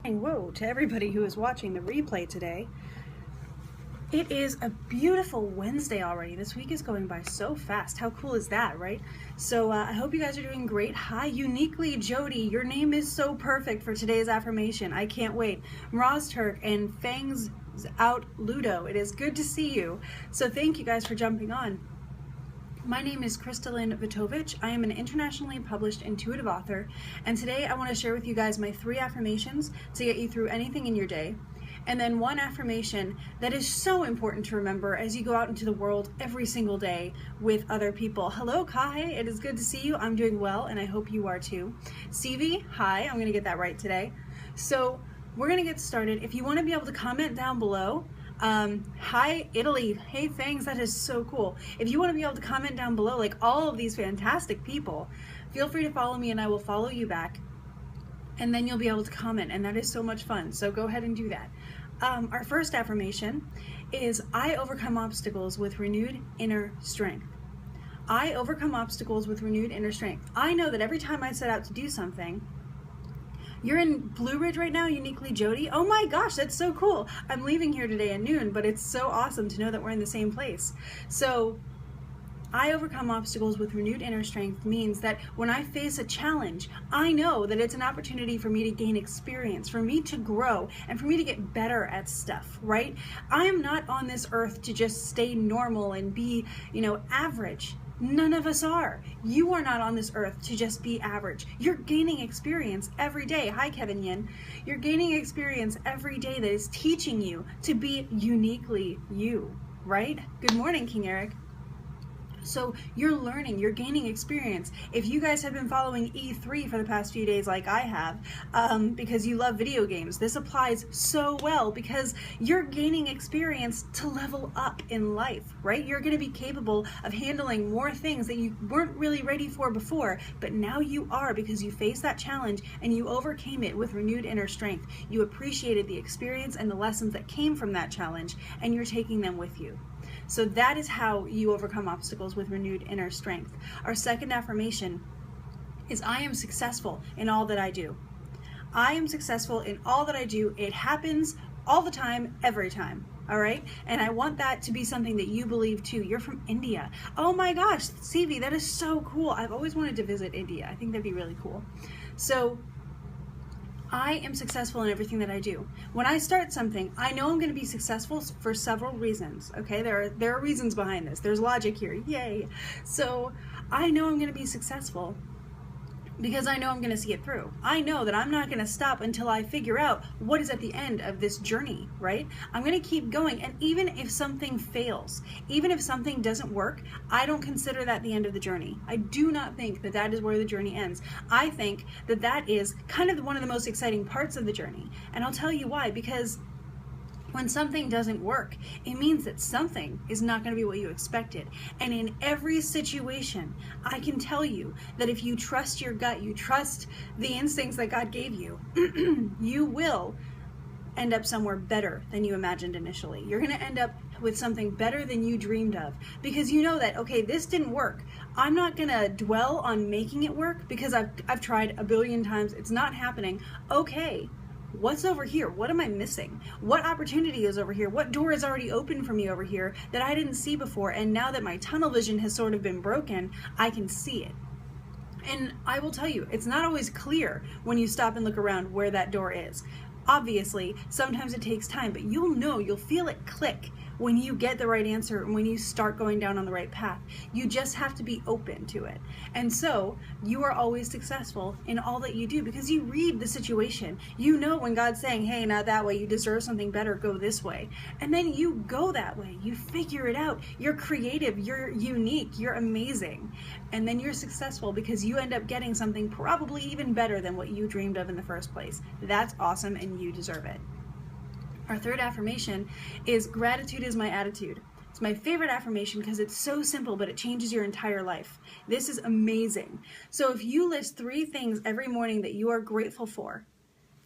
Whoa, to everybody who is watching the replay today. It is a beautiful Wednesday already. This week is going by so fast. How cool is that, right? So I hope you guys are doing great. Hi, Uniquely Jody. Your name is so perfect for today's affirmation. I can't wait. Mraz Turk and Fangs Out Ludo. It is good to see you. So thank you guys for jumping on. My name is Kristalyn Vitovich. I am an internationally published intuitive author, and today I want to share with you guys my 3 affirmations to get you through anything in your day, and then 1 affirmation that is so important to remember as you go out into the world every single day with other people. Hello, Kai. It is good to see you. I'm doing well, and I hope you are too. CV, hi. I'm going to get that right today. So we're going to get started. If you want to be able to comment down below, hi Italy, hey Fangs, that is so cool. If you want to be able to comment down below like all of these fantastic people, feel free to follow me and I will follow you back, and then you'll be able to comment, and that is so much fun, so go ahead and do that. Our first affirmation is I overcome obstacles with renewed inner strength. I overcome obstacles with renewed inner strength. I know that every time I set out to do something. You're in Blue Ridge right now, Uniquely Jody? Oh my gosh, that's so cool. I'm leaving here today at noon, but it's so awesome to know that we're in the same place. So, I overcome obstacles with renewed inner strength means that when I face a challenge, I know that it's an opportunity for me to gain experience, for me to grow, and for me to get better at stuff, right? I am not on this earth to just stay normal and be, average. None of us are. You are not on this earth to just be average. You're gaining experience every day. Hi, Kevin Yin. You're gaining experience every day that is teaching you to be uniquely you, right? Good morning, King Eric. So you're learning, you're gaining experience. If you guys have been following E3 for the past few days like I have, because you love video games, this applies so well because you're gaining experience to level up in life, right? You're going to be capable of handling more things that you weren't really ready for before, but now you are, because you faced that challenge and you overcame it with renewed inner strength. You appreciated the experience and the lessons that came from that challenge, and you're taking them with you. So that is how you overcome obstacles with renewed inner strength. Our second affirmation is I am successful in all that I do. I am successful in all that I do. It happens all the time, every time. All right? And I want that to be something that you believe too. You're from India. Oh my gosh, CV, that is so cool. I've always wanted to visit India. I think that'd be really cool. So I am successful in everything that I do. When I start something, I know I'm going to be successful for several reasons. Okay, there are reasons behind this. There's logic here. Yay! So I know I'm going to be successful because I know I'm going to see it through. I know that I'm not going to stop until I figure out what is at the end of this journey, right? I'm going to keep going, and even if something fails, even if something doesn't work, I don't consider that the end of the journey. I do not think that that is where the journey ends. I think that that is kind of one of the most exciting parts of the journey, and I'll tell you why. Because when something doesn't work, it means that something is not going to be what you expected. And in every situation, I can tell you that if you trust your gut, you trust the instincts that God gave you, you will end up somewhere better than you imagined initially. You're going to end up with something better than you dreamed of, because you know that, okay, this didn't work. I'm not going to dwell on making it work because I've tried a billion times. It's not happening. Okay. What's over here? What am I missing? What opportunity is over here? What door is already open for me over here that I didn't see before? And now that my tunnel vision has sort of been broken, I can see it. And I will tell you, it's not always clear when you stop and look around where that door is. Obviously, sometimes it takes time, but you'll feel it click when you get the right answer and when you start going down on the right path. You just have to be open to it. And so you are always successful in all that you do because you read the situation. You know when God's saying, hey, not that way, you deserve something better, go this way. And then you go that way. You figure it out. You're creative, you're unique, you're amazing. And then you're successful because you end up getting something probably even better than what you dreamed of in the first place. That's awesome, and you deserve it. Our third affirmation is gratitude is my attitude. It's my favorite affirmation because it's so simple, but it changes your entire life. This is amazing. So if you list 3 things every morning that you are grateful for,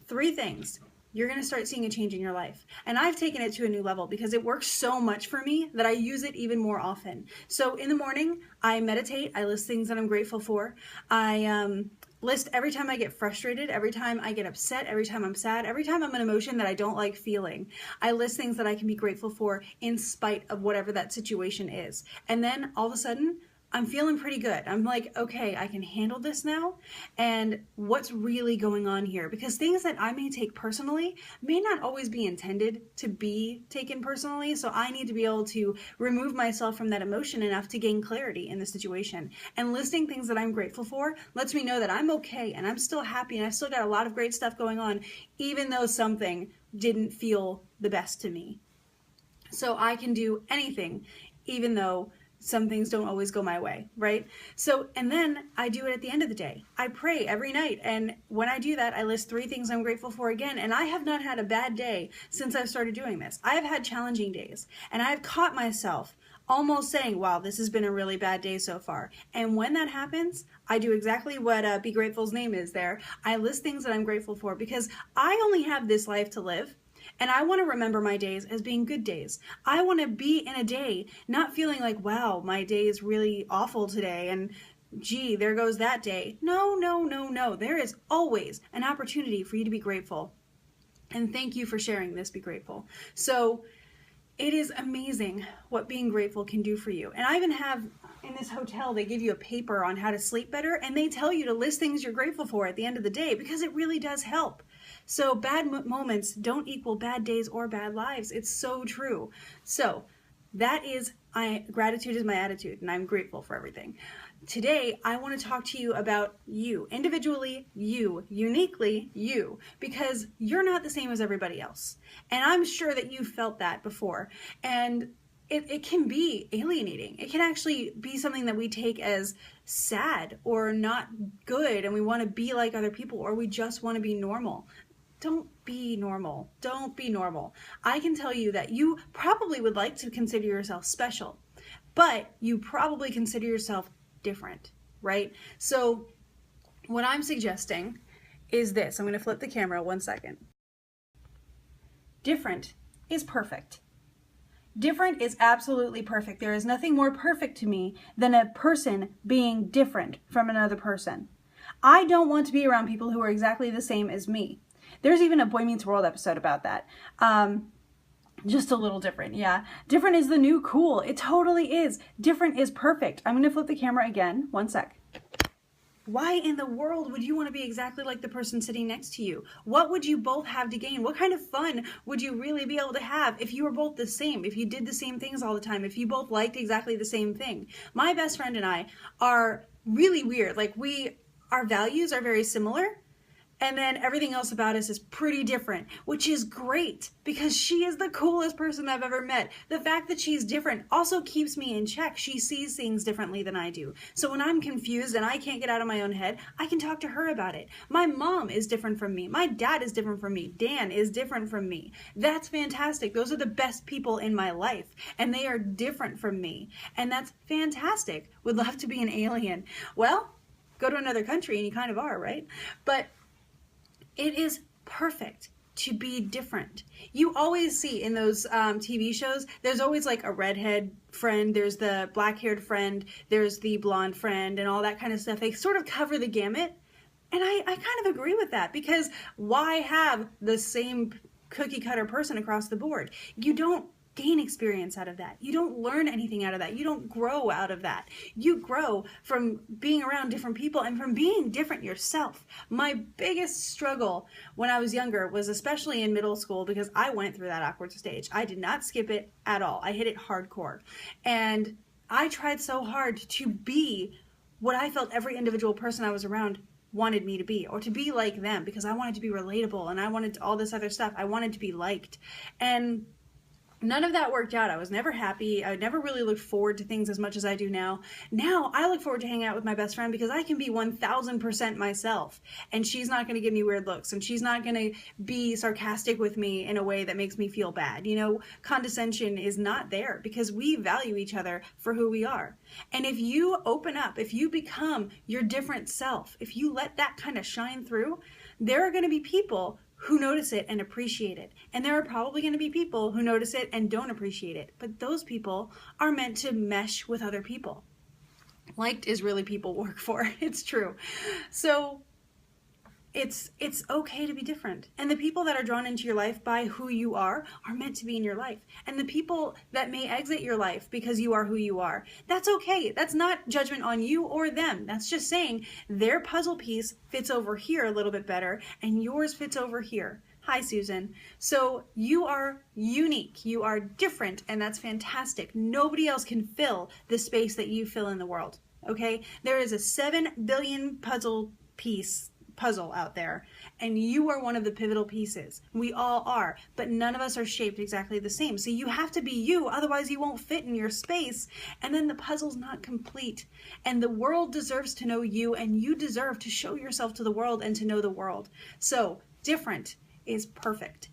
3 things, you're going to start seeing a change in your life. And I've taken it to a new level because it works so much for me that I use it even more often. So in the morning, I meditate, I list things that I'm grateful for. I list every time I get frustrated, every time I get upset, every time I'm sad, every time I'm an emotion that I don't like feeling. I list things that I can be grateful for in spite of whatever that situation is. And then all of a sudden, I'm feeling pretty good. I'm like, okay, I can handle this now. And what's really going on here? Because things that I may take personally may not always be intended to be taken personally. So I need to be able to remove myself from that emotion enough to gain clarity in the situation. And listing things that I'm grateful for lets me know that I'm okay and I'm still happy and I've still got a lot of great stuff going on, even though something didn't feel the best to me. So I can do anything, even though some things don't always go my way, right? So, and then I do it at the end of the day. I pray every night. And when I do that, I list 3 things I'm grateful for again. And I have not had a bad day since I've started doing this. I have had challenging days, and I've caught myself almost saying, wow, this has been a really bad day so far. And when that happens, I do exactly what Be Grateful's name is there. I list things that I'm grateful for because I only have this life to live. And I want to remember my days as being good days. I want to be in a day not feeling like, wow, my day is really awful today and gee, there goes that day. No, no, no, no. There is always an opportunity for you to be grateful. And thank you for sharing this, Be Grateful. So it is amazing what being grateful can do for you. And I even have in this hotel, they give you a paper on how to sleep better, and they tell you to list things you're grateful for at the end of the day because it really does help. So bad moments don't equal bad days or bad lives. It's so true. So that is, gratitude is my attitude, and I'm grateful for everything. Today, I want to talk to you about you, individually, you, uniquely you, because you're not the same as everybody else. And I'm sure that you've felt that before. And it can be alienating. It can actually be something that we take as sad or not good, and we want to be like other people, or we just want to be normal. Don't be normal. Don't be normal. I can tell you that you probably would like to consider yourself special, but you probably consider yourself different, right? So what I'm suggesting is this. I'm going to flip the camera 1 second. Different is perfect. Different is absolutely perfect. There is nothing more perfect to me than a person being different from another person. I don't want to be around people who are exactly the same as me. There's even a Boy Meets World episode about that. Just a little different, yeah. Different is the new cool. It totally is. Different is perfect. I'm going to flip the camera again. 1 sec. Why in the world would you want to be exactly like the person sitting next to you? What would you both have to gain? What kind of fun would you really be able to have if you were both the same, if you did the same things all the time, if you both liked exactly the same thing? My best friend and I are really weird. Like our values are very similar. And then everything else about us is pretty different, which is great because she is the coolest person I've ever met. The fact that she's different also keeps me in check. She sees things differently than I do. So when I'm confused and I can't get out of my own head, I can talk to her about it. My mom is different from me. My dad is different from me. Dan is different from me. That's fantastic. Those are the best people in my life, and they are different from me. And that's fantastic. Would love to be an alien. Well, go to another country and you kind of are, right? But it is perfect to be different. You always see in those TV shows, there's always like a redhead friend, there's the black-haired friend, there's the blonde friend, and all that kind of stuff. They sort of cover the gamut. And I kind of agree with that because why have the same cookie cutter person across the board? You don't gain experience out of that. You don't learn anything out of that. You don't grow out of that. You grow from being around different people and from being different yourself. My biggest struggle when I was younger was especially in middle school because I went through that awkward stage. I did not skip it at all. I hit it hardcore. And I tried so hard to be what I felt every individual person I was around wanted me to be, or to be like them, because I wanted to be relatable and I wanted all this other stuff. I wanted to be liked. And none of that worked out. I was never happy. I never really looked forward to things as much as I do now. Now I look forward to hanging out with my best friend because I can be 1000% myself, and she's not going to give me weird looks, and she's not going to be sarcastic with me in a way that makes me feel bad. You know, condescension is not there because we value each other for who we are. And if you open up, if you become your different self, if you let that kind of shine through, there are going to be people who notice it and appreciate it. And there are probably going to be people who notice it and don't appreciate it. But those people are meant to mesh with other people. Liked is really people work for. It's true. So it's okay to be different. And the people that are drawn into your life by who you are meant to be in your life. And the people that may exit your life because you are who you are, that's okay. That's not judgment on you or them. That's just saying their puzzle piece fits over here a little bit better and yours fits over here. Hi, Susan. So you are unique, you are different, and that's fantastic. Nobody else can fill the space that you fill in the world, okay? There is a 7 billion puzzle out there, and you are one of the pivotal pieces. We all are, but none of us are shaped exactly the same. So you have to be you, otherwise you won't fit in your space, and then the puzzle's not complete. And the world deserves to know you, and you deserve to show yourself to the world and to know the world. So different is perfect.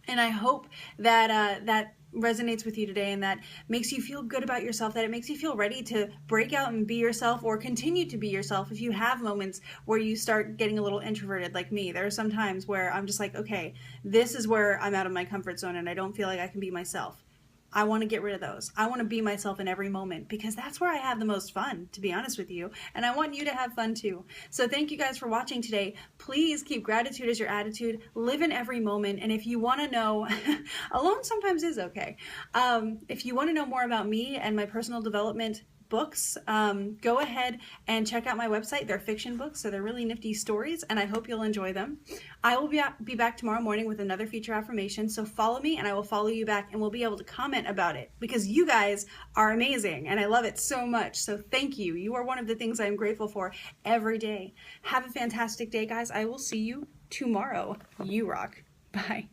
And I hope that that resonates with you today, and that makes you feel good about yourself, that it makes you feel ready to break out and be yourself, or continue to be yourself if you have moments where you start getting a little introverted like me. There are some times where I'm just like, okay, this is where I'm out of my comfort zone and I don't feel like I can be myself. I want to get rid of those. I want to be myself in every moment, because that's where I have the most fun, to be honest with you. And I want you to have fun too. So thank you guys for watching today. Please keep gratitude as your attitude. Live in every moment. And if you want to know, alone sometimes is okay. If you want to know more about me and my personal development books, go ahead and check out my website. They're fiction books, so they're really nifty stories, and I hope you'll enjoy them. I will be back tomorrow morning with another feature affirmation, so follow me and I will follow you back, and we'll be able to comment about it, because you guys are amazing and I love it so much. So thank you. You are one of the things I'm grateful for every day. Have a fantastic day, guys. I will see you tomorrow. You rock. Bye.